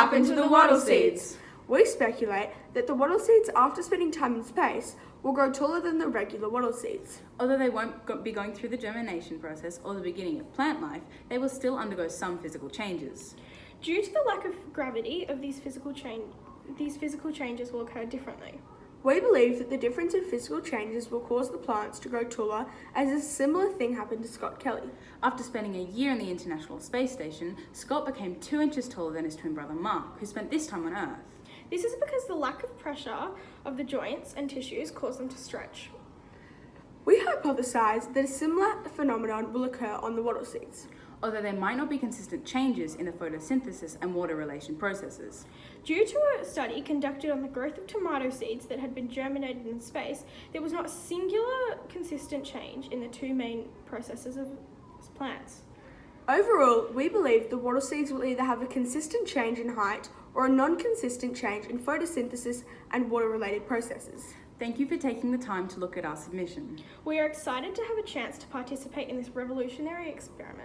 happened to the wattle seeds? We speculate that the wattle seeds, after spending time in space, will grow taller than the regular wattle seeds. Although they won't be going through the germination process or the beginning of plant life, they will still undergo some physical changes. Due to the lack of gravity of these physical changes will occur differently. We believe that the difference in physical changes will cause the plants to grow taller, as a similar thing happened to Scott Kelly. After spending a year in the International Space Station, Scott became 2 inches taller than his twin brother Mark, who spent this time on Earth. This is because the lack of pressure of the joints and tissues caused them to stretch. We hypothesize that a similar phenomenon will occur on the wattle seeds. Although there might not be consistent changes in the photosynthesis and water relation processes. Due to a study conducted on the growth of tomato seeds that had been germinated in space, there was not a singular consistent change in the two main processes of plants. Overall, we believe the wattle seeds will either have a consistent change in height or a non-consistent change in photosynthesis and water-related processes. Thank you for taking the time to look at our submission. We are excited to have a chance to participate in this revolutionary experiment.